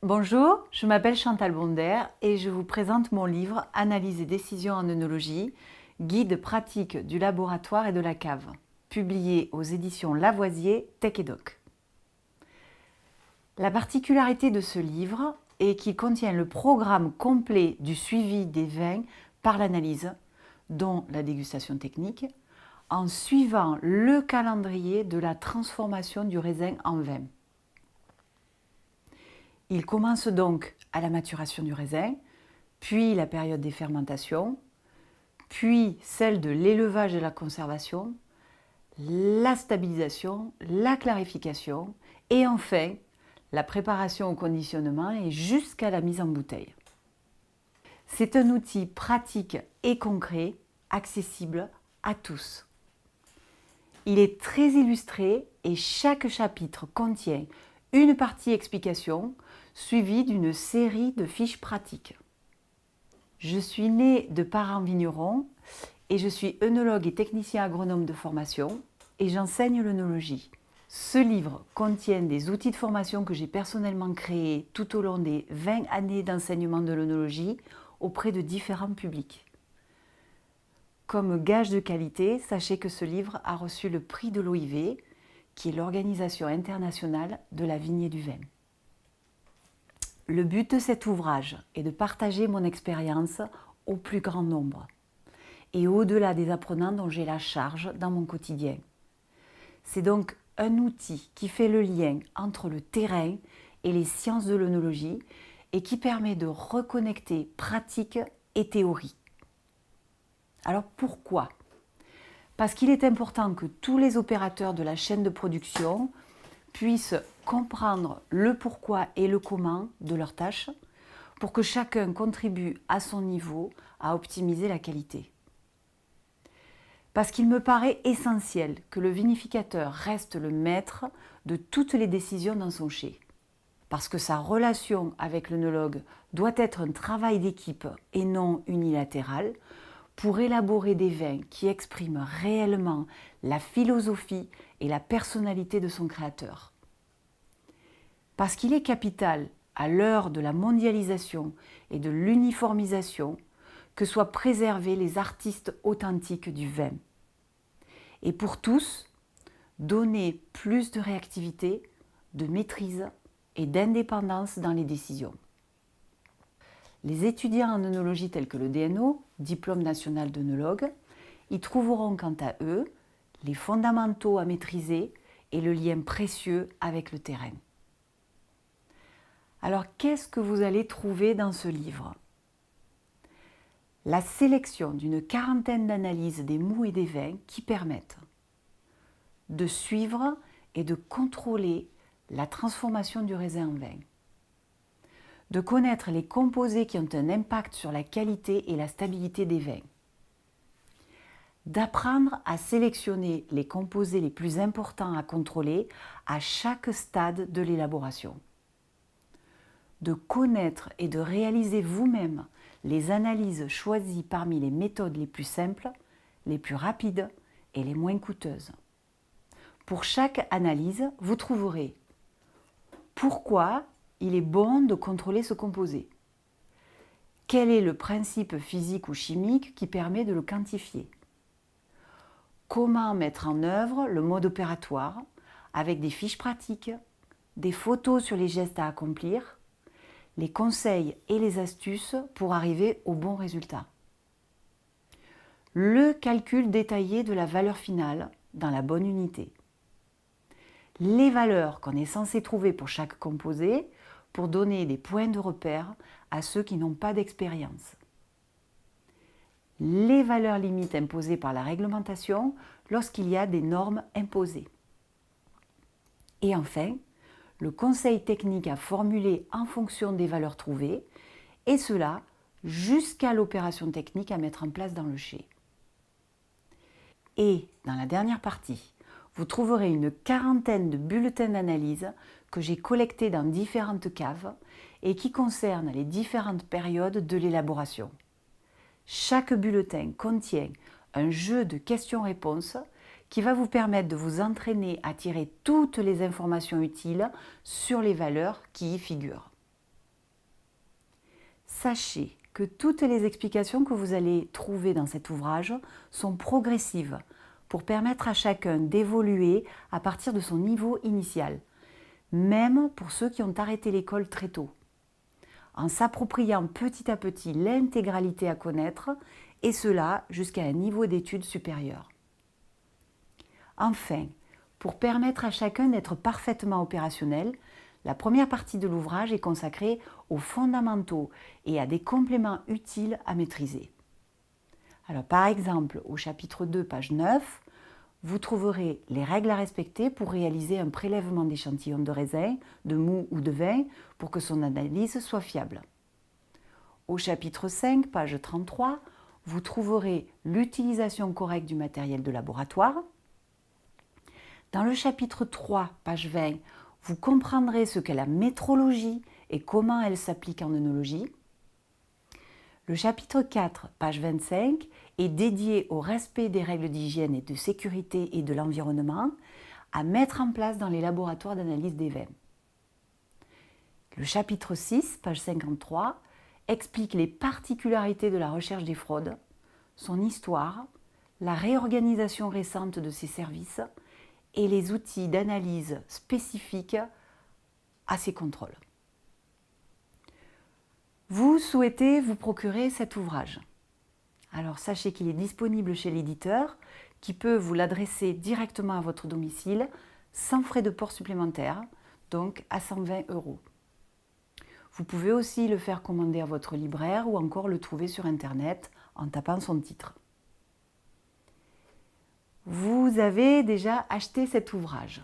Bonjour, je m'appelle Chantal Bonder et je vous présente mon livre Analyse et décision en œnologie, guide pratique du laboratoire et de la cave, publié aux éditions Lavoisier Tech et Doc. La particularité de ce livre est qu'il contient le programme complet du suivi des vins par l'analyse, dont la dégustation technique, en suivant le calendrier de la transformation du raisin en vin. Il commence donc à la maturation du raisin, puis la période des fermentations, puis celle de l'élevage et la conservation, la stabilisation, la clarification et enfin la préparation au conditionnement et jusqu'à la mise en bouteille. C'est un outil pratique et concret, accessible à tous. Il est très illustré et chaque chapitre contient une partie explication suivie d'une série de fiches pratiques. Je suis née de parents vignerons et je suis œnologue et technicien agronome de formation et j'enseigne l'œnologie. Ce livre contient des outils de formation que j'ai personnellement créés tout au long des 20 années d'enseignement de l'œnologie auprès de différents publics. Comme gage de qualité, sachez que ce livre a reçu le prix de l'OIV, qui est l'Organisation internationale de la vigne et du vin. Le but de cet ouvrage est de partager mon expérience au plus grand nombre et au-delà des apprenants dont j'ai la charge dans mon quotidien. C'est donc un outil qui fait le lien entre le terrain et les sciences de l'œnologie et qui permet de reconnecter pratique et théorie. Alors pourquoi ? Parce qu'il est important que tous les opérateurs de la chaîne de production puissent comprendre le pourquoi et le comment de leurs tâches pour que chacun contribue à son niveau à optimiser la qualité. Parce qu'il me paraît essentiel que le vinificateur reste le maître de toutes les décisions dans son chai. Parce que sa relation avec l'œnologue doit être un travail d'équipe et non unilatéral pour élaborer des vins qui expriment réellement la philosophie et la personnalité de son créateur. Parce qu'il est capital, à l'heure de la mondialisation et de l'uniformisation, que soient préservés les artistes authentiques du vin. Et pour tous, donner plus de réactivité, de maîtrise et d'indépendance dans les décisions. Les étudiants en œnologie tels que le DNO, Diplôme national d'œnologue, y trouveront quant à eux les fondamentaux à maîtriser et le lien précieux avec le terrain. Alors qu'est-ce que vous allez trouver dans ce livre ? La sélection d'une quarantaine d'analyses des mous et des vins qui permettent de suivre et de contrôler la transformation du raisin en vin, de connaître les composés qui ont un impact sur la qualité et la stabilité des vins, d'apprendre à sélectionner les composés les plus importants à contrôler à chaque stade de l'élaboration, de connaître et de réaliser vous-même les analyses choisies parmi les méthodes les plus simples, les plus rapides et les moins coûteuses. Pour chaque analyse, vous trouverez pourquoi il est bon de contrôler ce composé. Quel est le principe physique ou chimique qui permet de le quantifier? Comment mettre en œuvre le mode opératoire avec des fiches pratiques, des photos sur les gestes à accomplir, les conseils et les astuces pour arriver au bon résultat. Le calcul détaillé de la valeur finale dans la bonne unité. Les valeurs qu'on est censé trouver pour chaque composé pour donner des points de repère à ceux qui n'ont pas d'expérience. Les valeurs limites imposées par la réglementation lorsqu'il y a des normes imposées. Et enfin, le conseil technique à formuler en fonction des valeurs trouvées, et cela jusqu'à l'opération technique à mettre en place dans le chai. Et dans la dernière partie, vous trouverez une quarantaine de bulletins d'analyse que j'ai collectés dans différentes caves et qui concernent les différentes périodes de l'élaboration. Chaque bulletin contient un jeu de questions-réponses qui va vous permettre de vous entraîner à tirer toutes les informations utiles sur les valeurs qui y figurent. Sachez que toutes les explications que vous allez trouver dans cet ouvrage sont progressives pour permettre à chacun d'évoluer à partir de son niveau initial, même pour ceux qui ont arrêté l'école très tôt, en s'appropriant petit à petit l'intégralité à connaître, et cela jusqu'à un niveau d'études supérieur. Enfin, pour permettre à chacun d'être parfaitement opérationnel, la première partie de l'ouvrage est consacrée aux fondamentaux et à des compléments utiles à maîtriser. Alors, par exemple, au chapitre 2, page 9, vous trouverez les règles à respecter pour réaliser un prélèvement d'échantillons de raisin, de mou ou de vin pour que son analyse soit fiable. Au chapitre 5, page 33, vous trouverez l'utilisation correcte du matériel de laboratoire. Dans le chapitre 3, page 20, vous comprendrez ce qu'est la métrologie et comment elle s'applique en œnologie. Le chapitre 4, page 25, est dédié au respect des règles d'hygiène et de sécurité et de l'environnement à mettre en place dans les laboratoires d'analyse des vins. Le chapitre 6, page 53, explique les particularités de la recherche des fraudes, son histoire, la réorganisation récente de ses services et les outils d'analyse spécifiques à ces contrôles. Vous souhaitez vous procurer cet ouvrage. Alors sachez qu'il est disponible chez l'éditeur qui peut vous l'adresser directement à votre domicile sans frais de port supplémentaires, donc à 120 €. Vous pouvez aussi le faire commander à votre libraire ou encore le trouver sur Internet en tapant son titre. Vous avez déjà acheté cet ouvrage.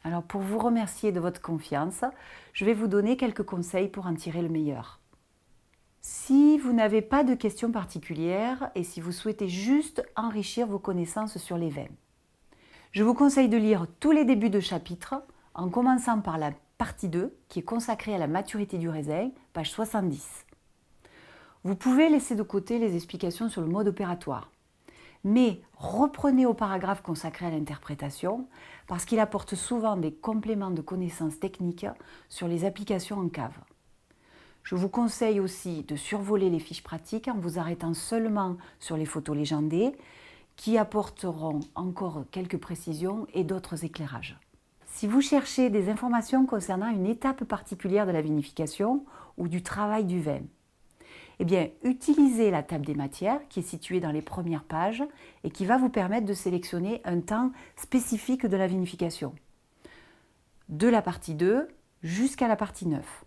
Alors pour vous remercier de votre confiance, je vais vous donner quelques conseils pour en tirer le meilleur. Si vous n'avez pas de questions particulières et si vous souhaitez juste enrichir vos connaissances sur les vins, je vous conseille de lire tous les débuts de chapitre en commençant par la partie 2 qui est consacrée à la maturité du raisin, page 70. Vous pouvez laisser de côté les explications sur le mode opératoire, mais reprenez au paragraphe consacré à l'interprétation parce qu'il apporte souvent des compléments de connaissances techniques sur les applications en cave. Je vous conseille aussi de survoler les fiches pratiques en vous arrêtant seulement sur les photos légendées qui apporteront encore quelques précisions et d'autres éclairages. Si vous cherchez des informations concernant une étape particulière de la vinification ou du travail du vin, eh bien, utilisez la table des matières qui est située dans les premières pages et qui va vous permettre de sélectionner un temps spécifique de la vinification, de la partie 2 jusqu'à la partie 9.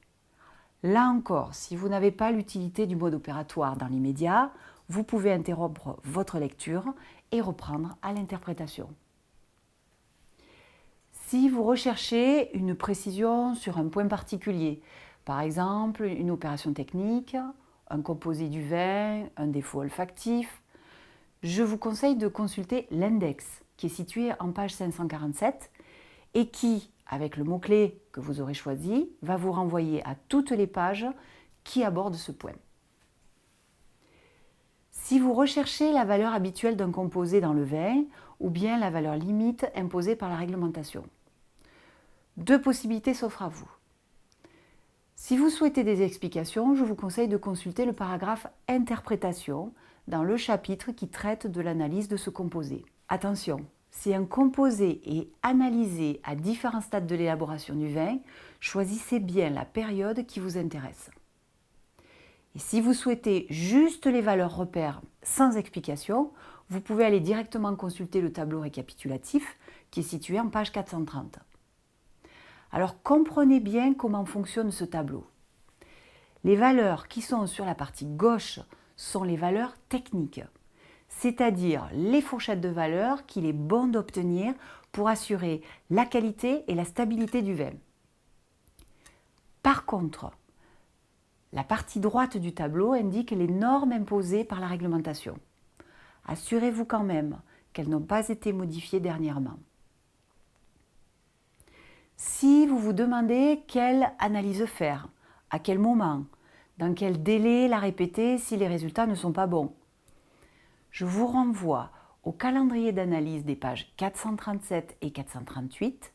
Là encore, si vous n'avez pas l'utilité du mode opératoire dans l'immédiat, vous pouvez interrompre votre lecture et reprendre à l'interprétation. Si vous recherchez une précision sur un point particulier, par exemple une opération technique, un composé du vin, un défaut olfactif, je vous conseille de consulter l'index qui est situé en page 547 et qui, avec le mot-clé que vous aurez choisi, va vous renvoyer à toutes les pages qui abordent ce point. Si vous recherchez la valeur habituelle d'un composé dans le vin ou bien la valeur limite imposée par la réglementation, deux possibilités s'offrent à vous. Si vous souhaitez des explications, je vous conseille de consulter le paragraphe « Interprétation » dans le chapitre qui traite de l'analyse de ce composé. Attention, si un composé est analysé à différents stades de l'élaboration du vin, choisissez bien la période qui vous intéresse. Et si vous souhaitez juste les valeurs repères sans explication, vous pouvez aller directement consulter le tableau récapitulatif qui est situé en page 430. Alors comprenez bien comment fonctionne ce tableau. Les valeurs qui sont sur la partie gauche sont les valeurs techniques, c'est-à-dire les fourchettes de valeurs qu'il est bon d'obtenir pour assurer la qualité et la stabilité du vin. Par contre, la partie droite du tableau indique les normes imposées par la réglementation. Assurez-vous quand même qu'elles n'ont pas été modifiées dernièrement. Si vous vous demandez quelle analyse faire, à quel moment, dans quel délai la répéter si les résultats ne sont pas bons, je vous renvoie au calendrier d'analyse des pages 437 et 438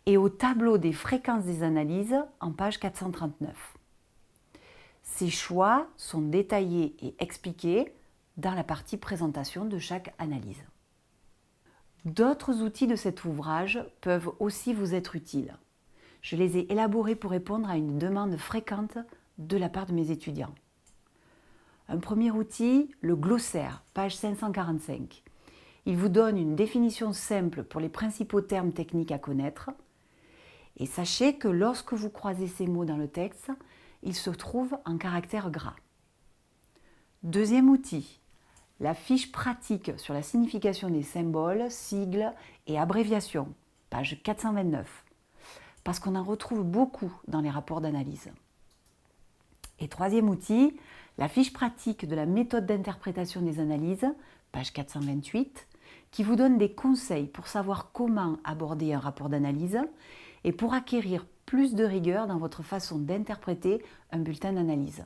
et au tableau des fréquences des analyses en page 439. Ces choix sont détaillés et expliqués dans la partie présentation de chaque analyse. D'autres outils de cet ouvrage peuvent aussi vous être utiles. Je les ai élaborés pour répondre à une demande fréquente de la part de mes étudiants. Un premier outil, le glossaire, page 545. Il vous donne une définition simple pour les principaux termes techniques à connaître. Et sachez que lorsque vous croisez ces mots dans le texte, ils se trouvent en caractères gras. Deuxième outil, la fiche pratique sur la signification des symboles, sigles et abréviations, page 429, parce qu'on en retrouve beaucoup dans les rapports d'analyse. Et troisième outil, la fiche pratique de la méthode d'interprétation des analyses, page 428, qui vous donne des conseils pour savoir comment aborder un rapport d'analyse et pour acquérir plus de rigueur dans votre façon d'interpréter un bulletin d'analyse.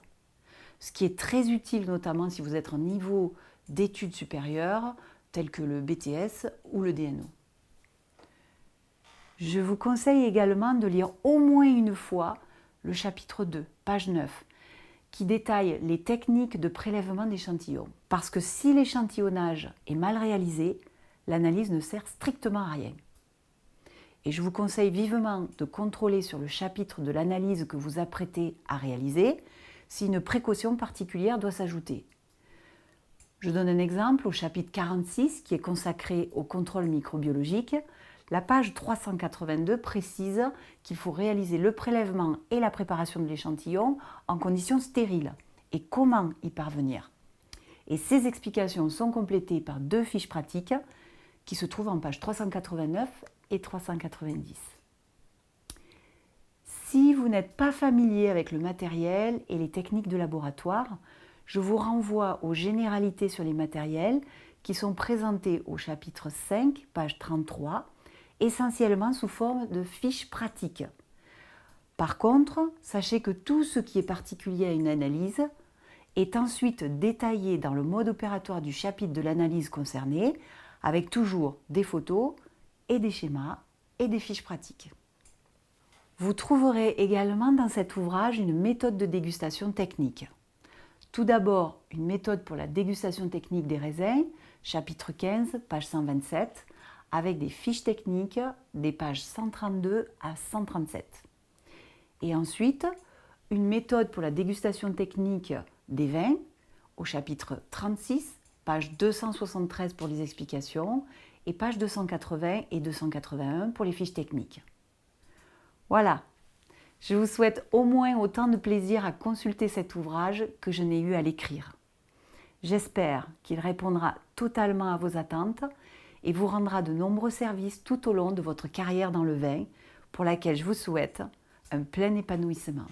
Ce qui est très utile notamment si vous êtes en niveau d'études supérieures telles que le BTS ou le DNO. Je vous conseille également de lire au moins une fois le chapitre 2, page 9, qui détaille les techniques de prélèvement d'échantillons. Parce que si l'échantillonnage est mal réalisé, l'analyse ne sert strictement à rien. Et je vous conseille vivement de contrôler sur le chapitre de l'analyse que vous apprêtez à réaliser si une précaution particulière doit s'ajouter. Je donne un exemple au chapitre 46 qui est consacré au contrôle microbiologique. La page 382 précise qu'il faut réaliser le prélèvement et la préparation de l'échantillon en conditions stériles et comment y parvenir. Et ces explications sont complétées par 2 fiches pratiques qui se trouvent en page 389 et 390. Si vous n'êtes pas familier avec le matériel et les techniques de laboratoire, je vous renvoie aux généralités sur les matériels qui sont présentées au chapitre 5, page 33, essentiellement sous forme de fiches pratiques. Par contre, sachez que tout ce qui est particulier à une analyse est ensuite détaillé dans le mode opératoire du chapitre de l'analyse concernée, avec toujours des photos et des schémas et des fiches pratiques. Vous trouverez également dans cet ouvrage une méthode de dégustation technique. Tout d'abord, une méthode pour la dégustation technique des raisins, chapitre 15, page 127, avec des fiches techniques des pages 132 à 137. Et ensuite, une méthode pour la dégustation technique des vins, au chapitre 36, page 273 pour les explications, et pages 280 et 281 pour les fiches techniques. Voilà, je vous souhaite au moins autant de plaisir à consulter cet ouvrage que je n'ai eu à l'écrire. J'espère qu'il répondra totalement à vos attentes et vous rendra de nombreux services tout au long de votre carrière dans le vin, pour laquelle je vous souhaite un plein épanouissement.